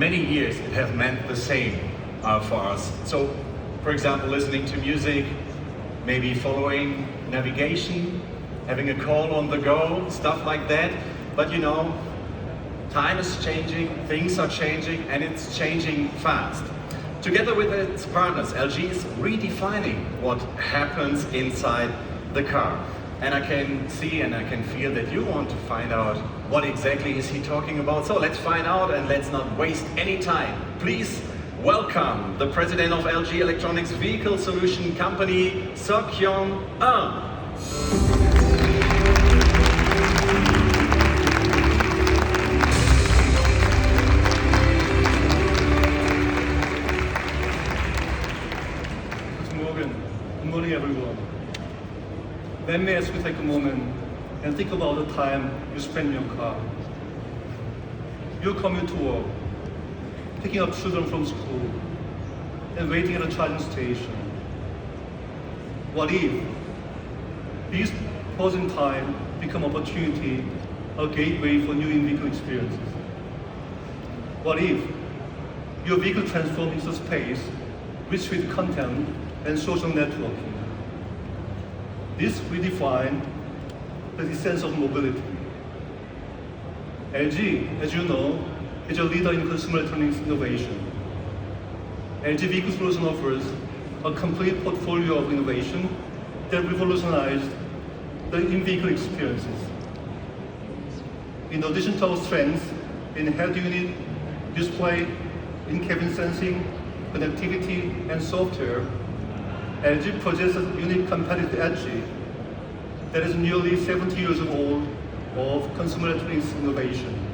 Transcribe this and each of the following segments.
many years it has meant the same for us. So, for example, listening to music, maybe following navigation, having a call on the go, stuff like that. But you know, time is changing, things are changing, and it's changing fast. Together with its partners, LG is redefining what happens inside the car. And I can see and I can feel that you want to find out what exactly is he talking about. So let's find out and let's not waste any time. Please welcome the president of LG Electronics Vehicle Solution Company, Seok-Hyun Ahn. Good morning, everyone. Let me ask you to take a moment and think about the time you spend in your car. You commute to work, picking up children from school, and waiting at a charging station. What if these pausing time become opportunity, a gateway for new in-vehicle experiences? What if your vehicle transforms into space rich with content and social networking? This redefines the sense of mobility. LG, as you know, is a leader in consumer electronics innovation. LG Vehicle Solution offers a complete portfolio of innovation that revolutionized the in-vehicle experiences. In addition to our strengths in head unit, display, in-cabin sensing, connectivity, and software, LG possesses unique competitive edge that is nearly 70 years old of consumer electronics innovation,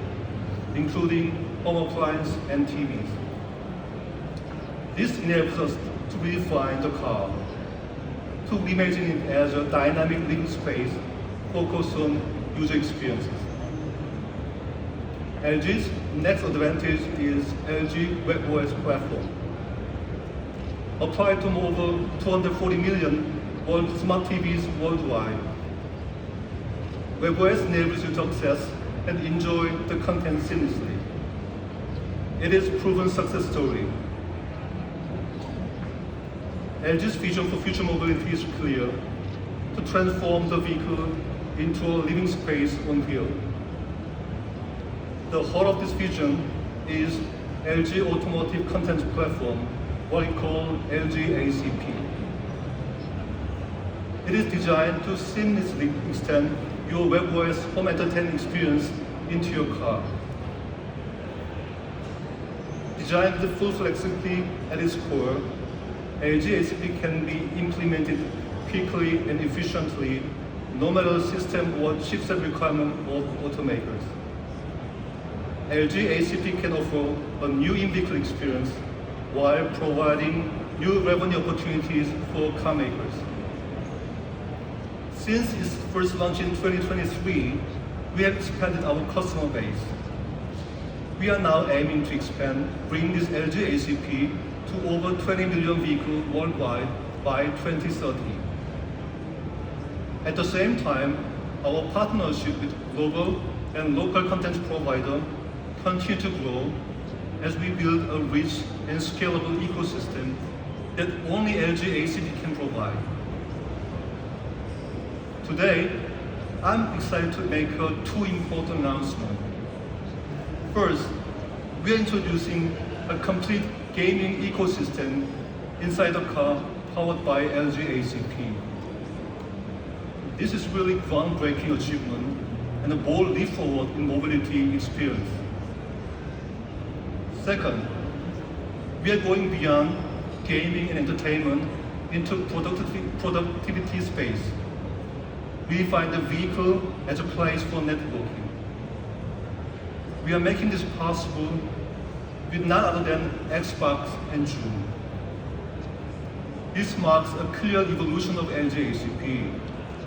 including home appliance and TVs. This enables us to redefine the car, to reimagine it as a dynamic living space focused on user experiences. LG's next advantage is LG WebOS platform. Applied to over 240 million smart TVs worldwide, WebOS enables you to access and enjoy the content seamlessly. It is a proven success story. LG's vision for future mobility is clear: to transform the vehicle into a living space on wheels. The heart of this vision is LG Automotive Content Platform, what we call LG ACP. It is designed to seamlessly extend your WebOS home entertainment experience into your car. Designed with full flexibility at its core, LG ACP can be implemented quickly and efficiently, no matter the system or chipset requirement of automakers. LG ACP can offer a new in-vehicle experience while providing new revenue opportunities for car makers. Since its first launch in 2023, we have expanded our customer base. We are now aiming to expand, bring this LG ACP to over 20 million vehicles worldwide by 2030. At the same time, our partnership with global and local content providers continue to grow as we build a rich and scalable ecosystem that only LG ACP can provide. Today, I'm excited to make two important announcements. First, we are introducing a complete gaming ecosystem inside the car powered by LG ACP. This is really groundbreaking achievement and a bold leap forward in mobility experience. Second, we are going beyond gaming and entertainment into productivity space. We find the vehicle as a place for networking. We are making this possible with none other than Xbox and Zoom. This marks a clear evolution of LG ACP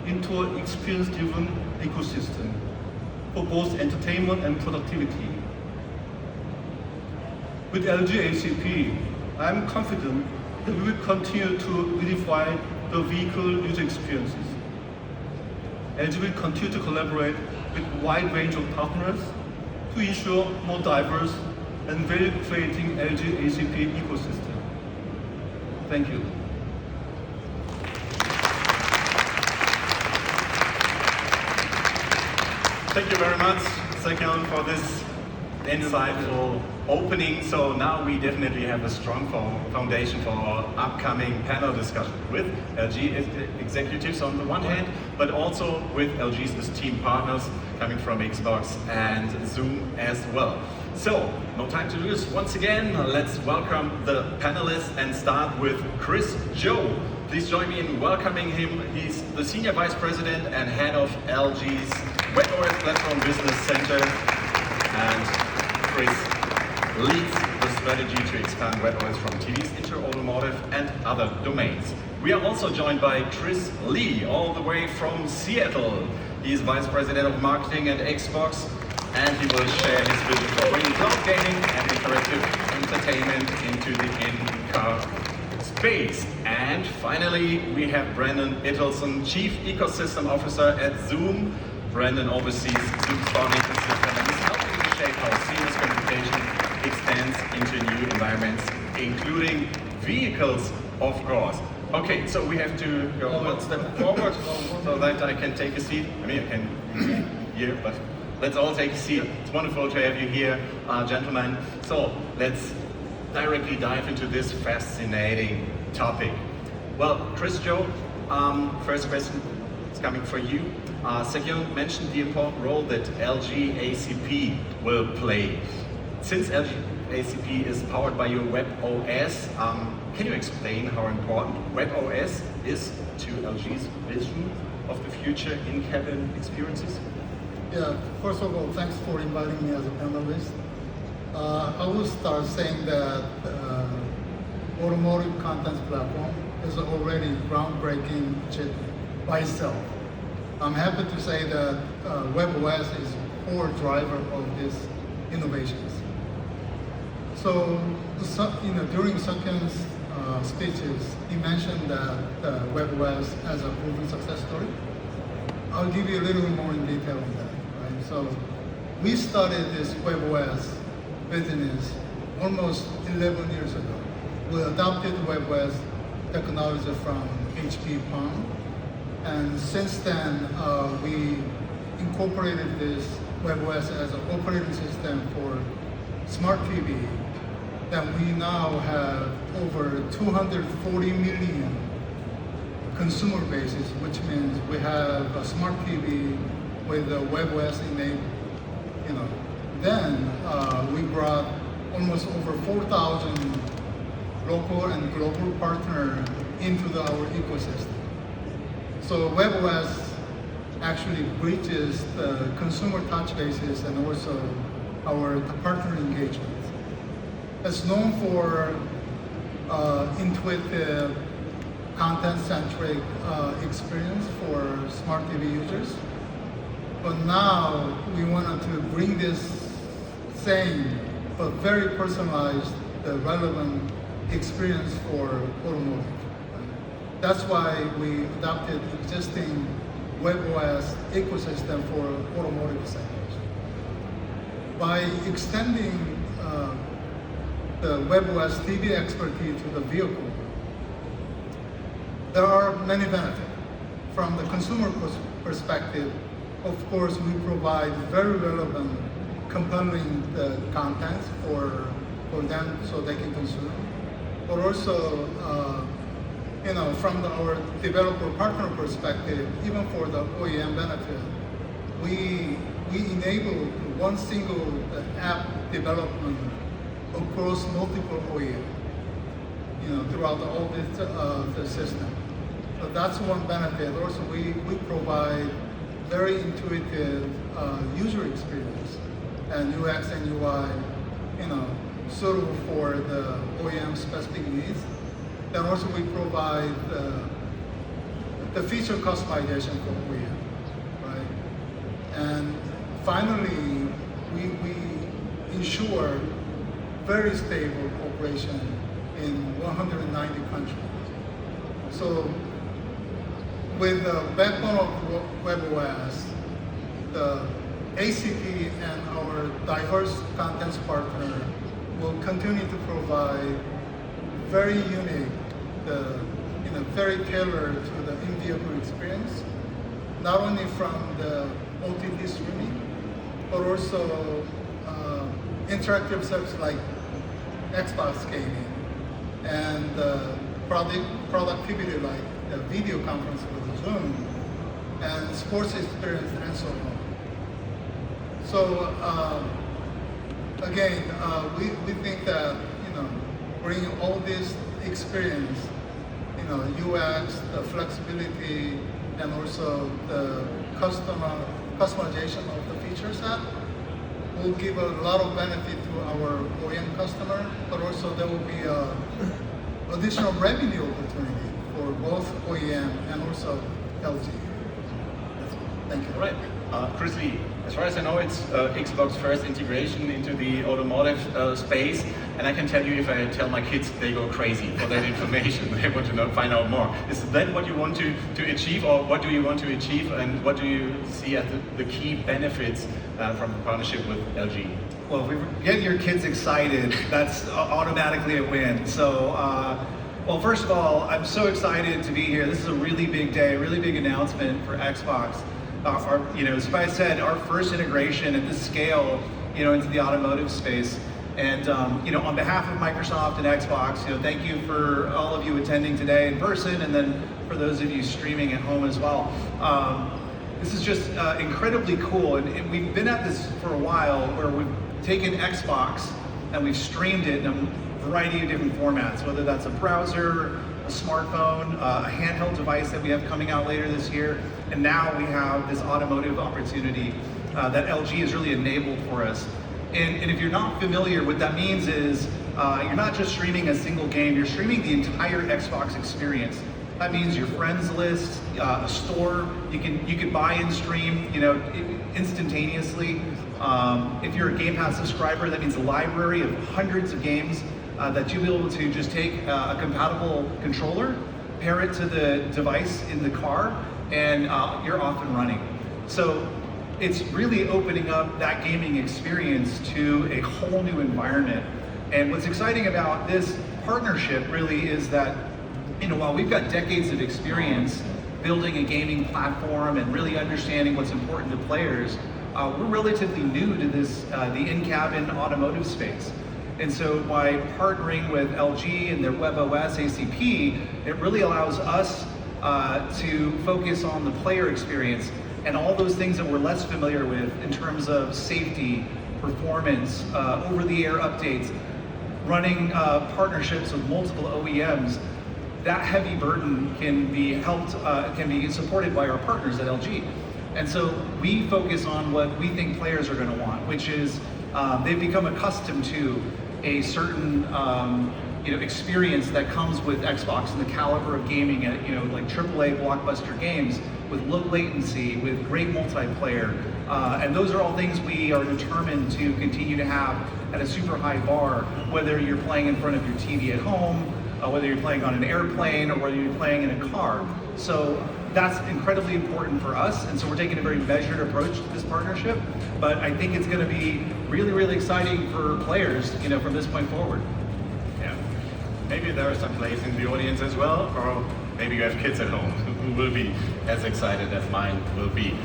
into an experience-driven ecosystem for both entertainment and productivity. With LG ACP, I'm confident that we will continue to redefine the vehicle user experiences. LG will continue to collaborate with a wide range of partners to ensure more diverse, and will creating LG ACP ecosystem. Thank you. Thank you very much, Sekyun, for this insightful opening. So now we definitely have a strong foundation for our upcoming panel discussion with LG executives on the one hand, but also with LG's esteemed partners coming from Xbox and Zoom as well. So, no time to lose. Once again, let's welcome the panelists and start with Chris Zhou. Please join me in welcoming him. He's the Senior Vice President and Head of LG's WebOS Platform Business Center. And Chris leads the strategy to expand WebOS from TVs into automotive and other domains. We are also joined by Chris Lee, all the way from Seattle. He's Vice President of Marketing at Xbox, and he will share his vision for bringing cloud gaming and interactive entertainment into the in-car space. And finally, we have Brandon Ittelson, Chief Ecosystem Officer at Zoom. Brandon oversees Zoom's cloud ecosystem and is helping to shape how seamless communication extends into new environments, including vehicles, of course. Okay, so we have to go one step forward so that I can take a seat. I mean, I can here, but let's all take a seat. It's wonderful to have you here, gentlemen. So let's directly dive into this fascinating topic. Well, Chris Zhou, first question is coming for you. Sekyun mentioned the important role that LG ACP will play. Since LG ACP is powered by your WebOS, can you explain how important WebOS is to LG's vision of the future in-cabin experiences? Yeah, first of all, thanks for inviting me as a panelist. I will start saying that automotive content platform is already groundbreaking by itself. I'm happy to say that WebOS is core driver of these innovations. So, during Sekyun's speeches, he mentioned that WebOS as a proven success story. I'll give you a little bit more in detail on that. Right? So, we started this WebOS business almost 11 years ago. We adopted WebOS technology from HP Palm. And since then, we incorporated this WebOS as an operating system for smart TV. Then we now have over 240 million consumer bases, which means we have a smart TV with a WebOS enabled. Then we brought almost over 4,000 local and global partners into our ecosystem. So WebOS actually bridges the consumer touch bases and also our partner engagement. It's known for intuitive, content-centric experience for smart TV users. But now we wanted to bring this same but very personalized, relevant experience for automotive. That's why we adopted existing WebOS ecosystem for automotive sectors. By extending the WebOS TV expertise to the vehicle, there are many benefits. From the consumer perspective, of course, we provide very relevant, compelling contents for them so they can consume. But also, from our developer partner perspective, even for the OEM benefit, we enable one single app development across multiple OEM, throughout all the system. So that's one benefit. Also, we provide very intuitive user experience and UX and UI, suitable for the OEM specific needs. Then also we provide the feature customization for OEM, right? And finally, we ensure very stable operation in 190 countries. So with the backbone of WebOS, the ACP and our diverse contents partner continue to provide very unique, very tailored to the in-vehicle experience, not only from the OTT streaming, but also interactive services like Xbox gaming and productivity like the video conference with Zoom and sports experience and so on. So again, we think that bringing all this experience, UX, the flexibility, and also the customization of the feature set will give a lot of benefit to our OEM customer, but also there will be additional revenue opportunity for both OEM and also LG. Thank you. All right. Chris Lee, as far as I know, it's Xbox first integration into the automotive space, and I can tell you if I tell my kids, they go crazy for that information. They want to find out more. Is that what you want to achieve, or what do you want to achieve, and what do you see as the key benefits from the partnership with LG? Well, if we get your kids excited, that's automatically a win. So, well, first of all, I'm so excited to be here. This is a really big day, a really big announcement for Xbox. As I said, our first integration at this scale, into the automotive space. And on behalf of Microsoft and Xbox, thank you for all of you attending today in person, and then for those of you streaming at home as well. This is just incredibly cool, and we've been at this for a while, where we've taken Xbox and we've streamed it in a variety of different formats, whether that's a browser, a smartphone, a handheld device that we have coming out later this year, and now we have this automotive opportunity that LG has really enabled for us. And if you're not familiar, what that means is you're not just streaming a single game, you're streaming the entire Xbox experience. That means your friends list, a store, you can buy and stream, instantaneously. If you're a Game Pass subscriber, that means a library of hundreds of games that you'll be able to just take a compatible controller, pair it to the device in the car, and you're off and running. So it's really opening up that gaming experience to a whole new environment. And what's exciting about this partnership really is that, while we've got decades of experience building a gaming platform and really understanding what's important to players, we're relatively new to this, the in-cabin automotive space. And so by partnering with LG and their WebOS ACP, it really allows us to focus on the player experience and all those things that we're less familiar with in terms of safety, performance, over-the-air updates, running partnerships with multiple OEMs. That heavy burden can be helped, can be supported by our partners at LG. And so we focus on what we think players are going to want, which is they've become accustomed to a certain experience that comes with Xbox and the caliber of gaming at like AAA blockbuster games with low latency, with great multiplayer, and those are all things we are determined to continue to have at a super high bar, whether you're playing in front of your TV at home, whether you're playing on an airplane, or whether you're playing in a car. So that's incredibly important for us, and so we're taking a very measured approach to this partnership, but I think it's going to be really, really exciting for players, from this point forward. Yeah. Maybe there are some players in the audience as well, or maybe you have kids at home who will be as excited as mine will be.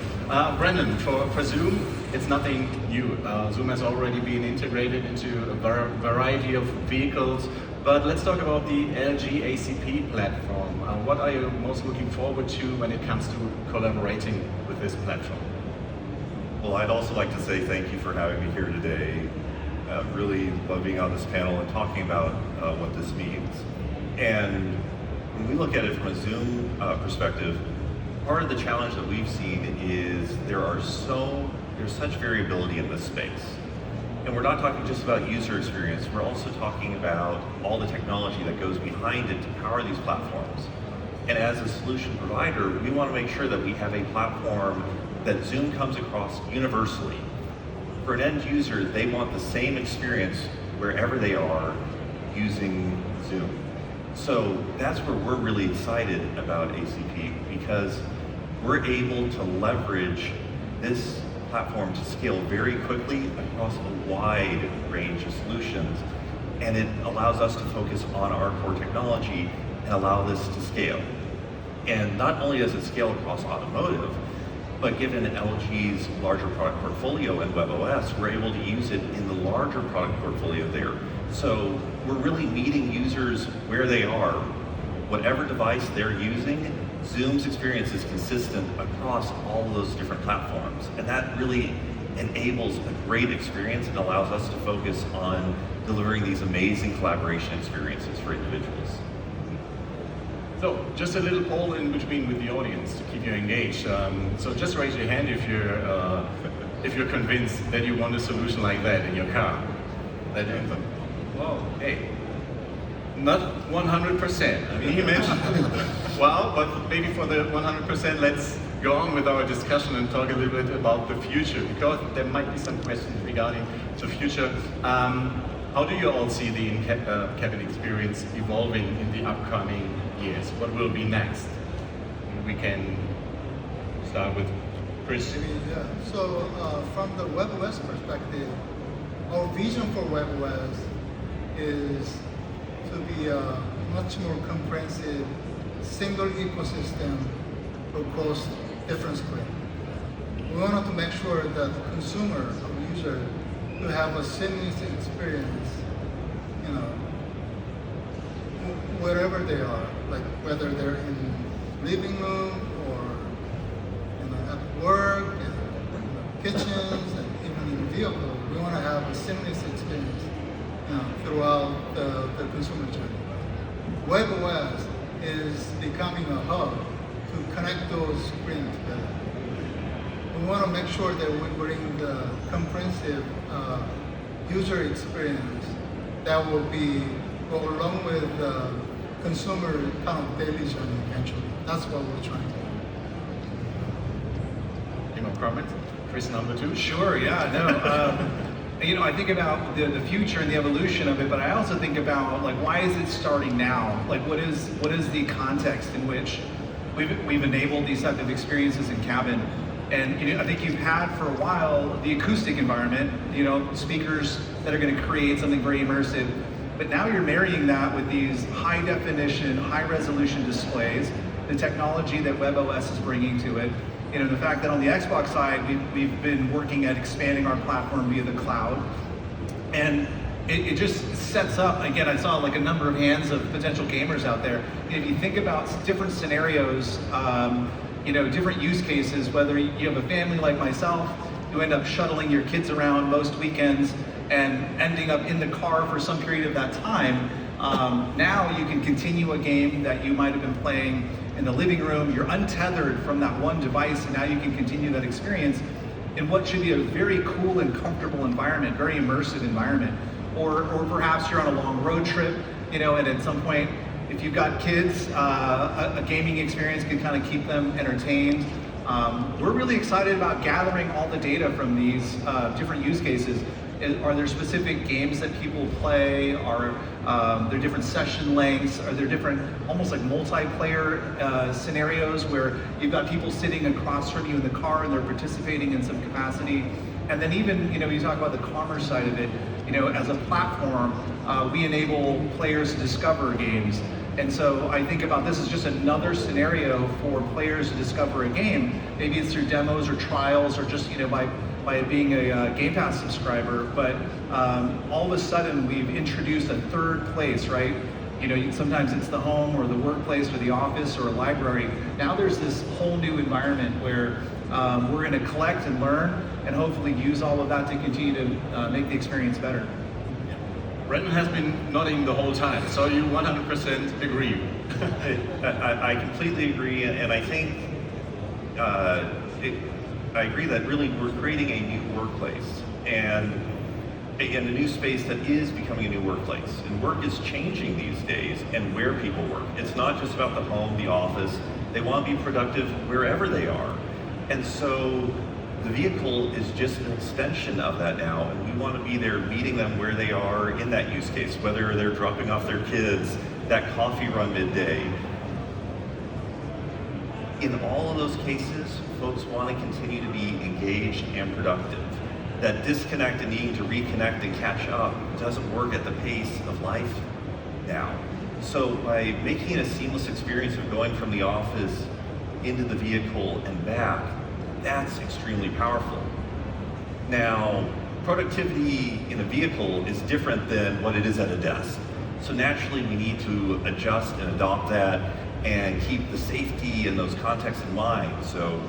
Brendan, for Zoom, it's nothing new. Zoom has already been integrated into a variety of vehicles, but let's talk about the LG ACP platform. What are you most looking forward to when it comes to collaborating with this platform? Well, I'd also like to say thank you for having me here today. Really love being on this panel and talking about what this means. And when we look at it from a Zoom perspective, part of the challenge that we've seen is there's such variability in this space. And we're not talking just about user experience, we're also talking about all the technology that goes behind it to power these platforms. And as a solution provider, we want to make sure that we have a platform that Zoom comes across universally. For an end user, they want the same experience wherever they are using Zoom. So that's where we're really excited about ACP, because we're able to leverage this platform to scale very quickly across a wide range of solutions and it allows us to focus on our core technology and allow this to scale. And not only does it scale across automotive, but given LG's larger product portfolio and WebOS, we're able to use it in the larger product portfolio there. So we're really meeting users where they are. Whatever device they're using, Zoom's experience is consistent across all of those different platforms. And that really enables a great experience and allows us to focus on delivering these amazing collaboration experiences for individuals. So, just a little poll in between with the audience to keep you engaged. So just raise your hand if you're convinced that you want a solution like that in your car. That Wow. hey, not 100%. I mean, he mentioned well, but maybe for the 100%, let's go on with our discussion and talk a little bit about the future, because there might be some questions regarding the future. How do you all see the in-cabin experience evolving in the upcoming years? What will be next? We can start with Chris. Yeah. So from the WebOS perspective, our vision for WebOS is to be a much more comprehensive single ecosystem across different screens. We wanted to make sure that the consumer or user to have a seamless experience, you know, wherever they are, like whether they're in living room or at work, in kitchens, and even in vehicle. We want to have a seamless experience, throughout the consumer journey. WebOS is becoming a hub to connect those screens together. We want to make sure that we bring the comprehensive user experience that will go along with the consumer kind of daily journey eventually. That's what we're trying to do. Any more comments? Chris, number 2. Sure, yeah, no. I think about the future and the evolution of it, but I also think about, like, why is it starting now? Like, what is the context in which we've enabled these type of experiences in cabin? And I think you've had for a while the acoustic environment, speakers that are going to create something very immersive. But now you're marrying that with these high definition, high resolution displays, the technology that WebOS is bringing to it. The fact that on the Xbox side, we've been working at expanding our platform via the cloud. And it just sets up, again, I saw like a number of hands of potential gamers out there. If you think about different scenarios, different use cases, whether you have a family like myself, you end up shuttling your kids around most weekends and ending up in the car for some period of that time. Now you can continue a game that you might have been playing in the living room. You're untethered from that one device, and now you can continue that experience in what should be a very cool and comfortable environment, very immersive environment. Or perhaps you're on a long road trip, and at some point, if you've got kids, a gaming experience can kind of keep them entertained. We're really excited about gathering all the data from these different use cases. Are there specific games that people play? Are there different session lengths? Are there different, almost like multiplayer scenarios where you've got people sitting across from you in the car and they're participating in some capacity? And then even, you talk about the commerce side of it, as a platform, we enable players to discover games. And so I think about this as just another scenario for players to discover a game. Maybe it's through demos or trials or just, by being a Game Pass subscriber, but all of a sudden we've introduced a third place, right? Sometimes it's the home or the workplace or the office or a library. Now there's this whole new environment where we're going to collect and learn and hopefully use all of that to continue to make the experience better. Brendan has been nodding the whole time, so you 100% agree. I completely agree, and I think I agree that really we're creating a new workplace and in a new space that is becoming a new workplace. And work is changing these days and where people work. It's not just about the home, the office. They want to be productive wherever they are. And so the vehicle is just an extension of that now, and we want to be there meeting them where they are in that use case, whether they're dropping off their kids, that coffee run midday. In all of those cases, folks want to continue to be engaged and productive. that disconnect and needing to reconnect and catch up doesn't work at the pace of life now. So by making it a seamless experience of going from the office into the vehicle and back, that's extremely powerful. Now, productivity in a vehicle is different than what it is at a desk. So naturally we need to adjust and adopt that and keep the safety and those contexts in mind. So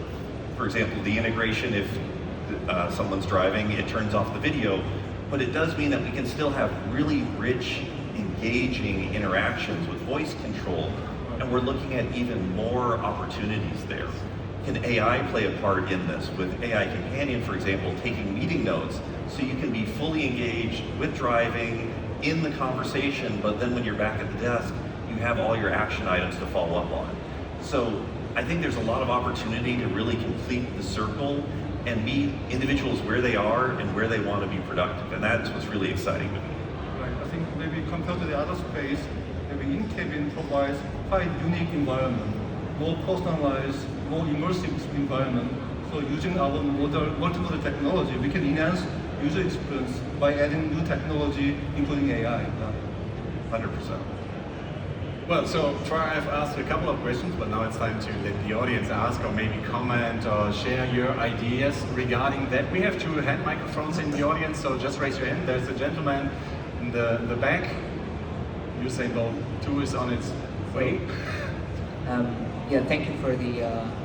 for example, the integration, if someone's driving, it turns off the video, but it does mean that we can still have really rich, engaging interactions with voice control, and we're looking at even more opportunities there. Can AI play a part in this with AI Companion, for example, taking meeting notes, so you can be fully engaged with driving, in the conversation, but then when you're back at the desk, you have all your action items to follow up on. So I think there's a lot of opportunity to really complete the circle and meet individuals where they are and where they want to be productive, and that's what's really exciting to me. Right. I think maybe compared to the other space, maybe in-cabin provides quite unique environment, more personalized, more immersive environment. So using our multimodal technology, we can enhance user experience by adding new technology, including AI. 100%. Well, so Troy, I've asked a couple of questions, but now it's time to let the audience ask or maybe comment or share your ideas regarding that. We have 2 hand microphones in the audience, so just raise your hand. There's a gentleman in the back. Usain Bolt 2 is on its way. Yeah, thank you for the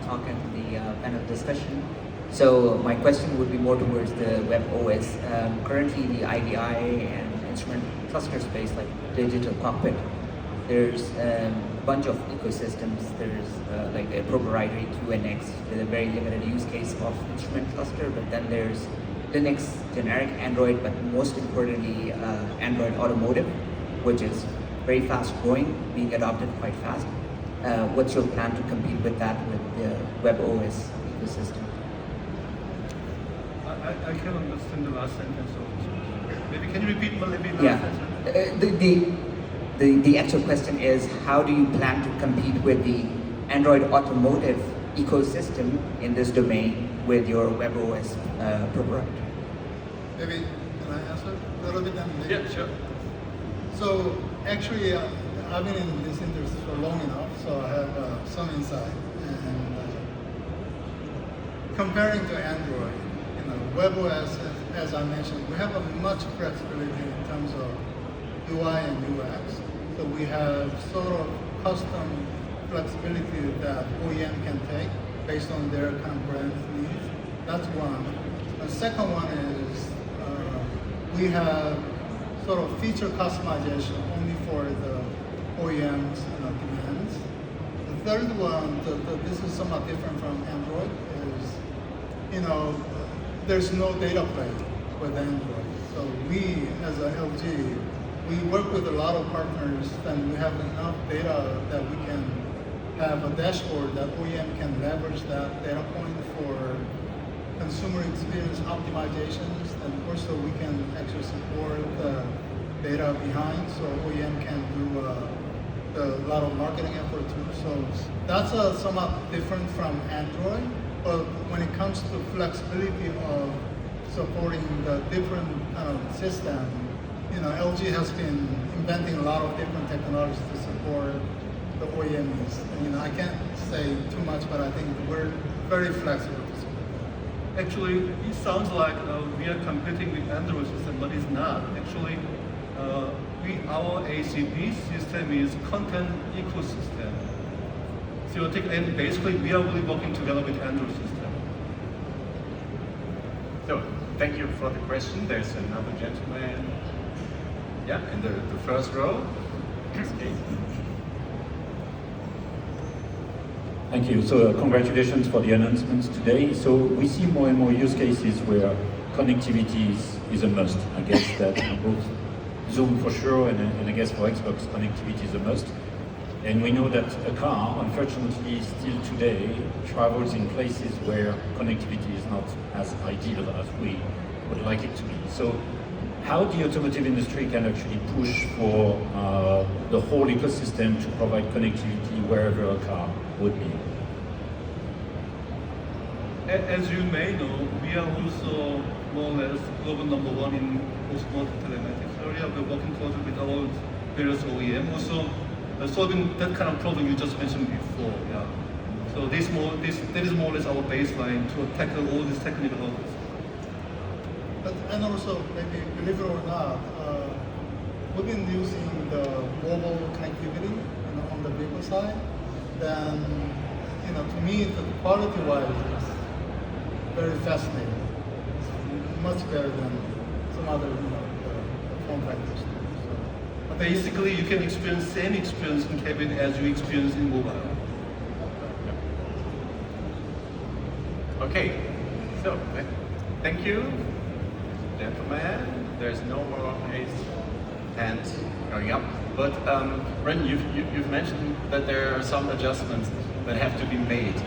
talk and the panel discussion. So my question would be more towards the WebOS. Currently, the IVI and instrument cluster space, like digital cockpit, there's a bunch of ecosystems. There's like a proprietary QNX with a very limited use case of instrument cluster, but then there's Linux, generic Android, but most importantly, Android Automotive, which is very fast growing, being adopted quite fast. What's your plan to compete with that, with the WebOS ecosystem? I can't understand the last sentence. So maybe can you repeat maybe the Yeah. last sentence? The actual question is, how do you plan to compete with the Android Automotive ecosystem in this domain with your WebOS proprietary? Maybe, can I answer a little bit? Yeah, sure. So actually, I've been in this industry for long enough, so I have some insight. And comparing to Android, WebOS, as I mentioned, we have a much flexibility in terms of UI and UX. So we have sort of custom flexibility that OEM can take based on their kind of brand needs. That's one. The second one is we have sort of feature customization only for the OEM's demands. The third one, this is somewhat different from Android, is there's no data plane with Android. So we, as a LG, we work with a lot of partners, and we have enough data that we can have a dashboard that OEM can leverage that data point for consumer experience optimizations, and also we can actually support the data behind, so OEM can do a lot of marketing effort too. So that's somewhat different from Android. But when it comes to flexibility of supporting the different system, LG has been inventing a lot of different technologies to support the OEM needs. I can't say too much, but I think we're very flexible. Actually, it sounds like we are competing with Android system, but it's not. Actually, our ACB system is content ecosystem. So and basically, we are really working together with Android system. So, thank you for the question. There's another gentleman, in the first row. Okay. Thank you. So congratulations for the announcements today. So we see more and more use cases where connectivity is a must. I guess that both Zoom for sure, and I guess for Xbox, connectivity is a must. And we know that a car, unfortunately, still today travels in places where connectivity is not as ideal as we would like it to be. So how the automotive industry can actually push for the whole ecosystem to provide connectivity wherever a car would be? As you may know, we are also more or less global number one in automotive telematics area. We're working closely with our various OEM, also solving that kind of problem you just mentioned before. Yeah. So that is more or less our baseline to tackle all these technical hurdles. And also, maybe believe it or not, we've been using the mobile connectivity on the vehicle side. Then, to me, the quality-wise, it's very fascinating. It's much better than some other, form factors. So, Basically, you can experience same experience in cabin as you experience in mobile. Okay, so thank you, gentlemen. There's no more hands going up. But Ren, you've mentioned that there are some adjustments that have to be made.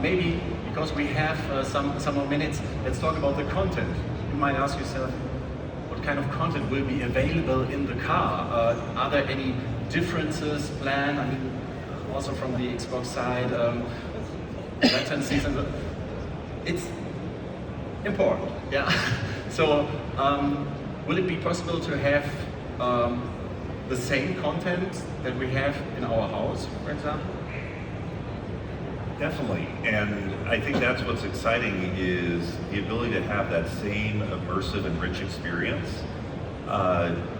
Maybe because we have some more minutes, let's talk about the content. You might ask yourself, what kind of content will be available in the car? Are there any differences planned? I mean, also from the Xbox side, left-hand season. It's important, yeah. So, will it be possible to have the same content that we have in our house, for example? Definitely, and I think that's what's exciting is the ability to have that same immersive and rich experience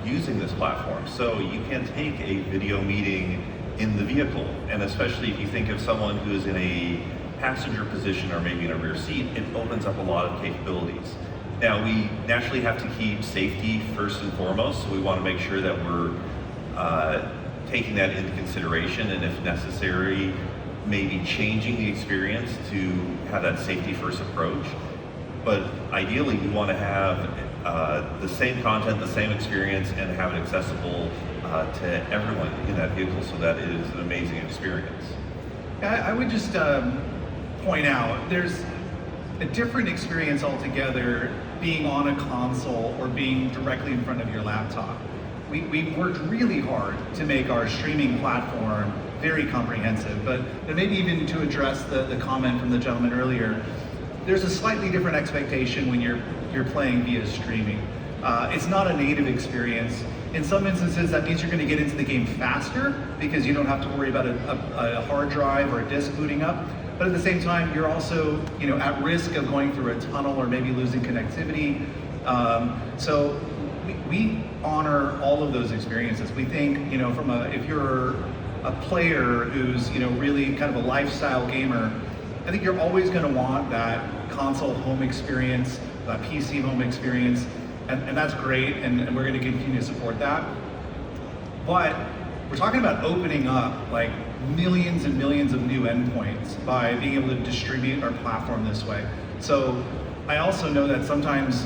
using this platform. So you can take a video meeting in the vehicle, and especially if you think of someone who is in a passenger position or maybe in a rear seat, it opens up a lot of capabilities. Now, we naturally have to keep safety first and foremost, so we want to make sure that we're taking that into consideration, and if necessary, maybe changing the experience to have that safety first approach. But ideally, we want to have the same content, the same experience, and have it accessible to everyone in that vehicle so that it is an amazing experience. I would just point out there's a different experience altogether being on a console or being directly in front of your laptop. We worked really hard to make our streaming platform very comprehensive, but maybe even to address the comment from the gentleman earlier, there's a slightly different expectation when you're playing via streaming. It's not a native experience. In some instances, that means you're going to get into the game faster because you don't have to worry about a hard drive or a disk booting up. But at the same time, you're also at risk of going through a tunnel or maybe losing connectivity. So we honor all of those experiences. We think if you're a player who's really kind of a lifestyle gamer, I think you're always going to want that console home experience, that PC home experience, and that's great, and we're going to continue to support that. But we're talking about opening up like millions and millions of new endpoints by being able to distribute our platform this way. So I also know that sometimes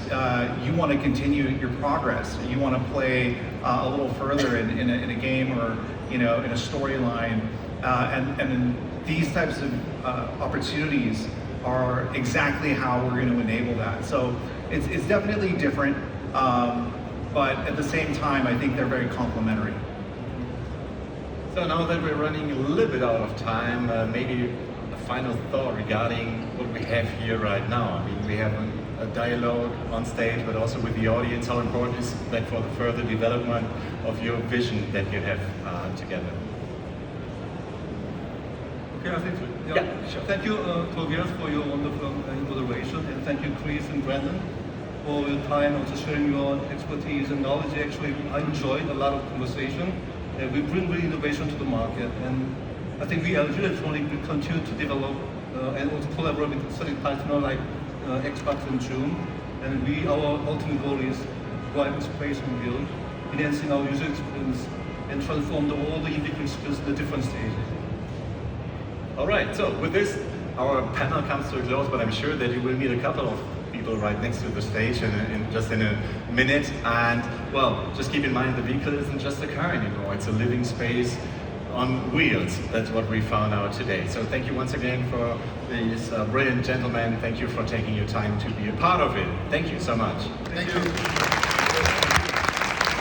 you want to continue your progress. You want to play a little further in a game or in a storyline, and these types of opportunities are exactly how we're going to enable that. So it's definitely different, but at the same time, I think they're very complementary. So now that we're running a little bit out of time, maybe a final thought regarding what we have here right now. I mean, we have a dialogue on stage, but also with the audience. How important is that for the further development of your vision that you have together? Okay, I think Yeah, sure. Thank you, Tobias, for your wonderful moderation, and thank you, Chris and Brandon, for your time and also sharing your expertise and knowledge. Actually, I enjoyed a lot of conversation. We bring real innovation to the market, and I think we LG Electronics will continue to develop and also collaborate with certain partners like Xbox and Zoom. And our ultimate goal is drive inspiration and build, enhancing our user experience and transform all the in-vehicle experience in the different stages. All right, so with this, our panel comes to a close, but I'm sure that you will meet a couple of people right next to the stage in just in a minute. And well, just keep in mind the vehicle isn't just a car anymore, it's a living space on wheels. That's what we found out today. So thank you once again for these brilliant gentlemen. Thank you for taking your time to be a part of it. Thank you so much. Thank you.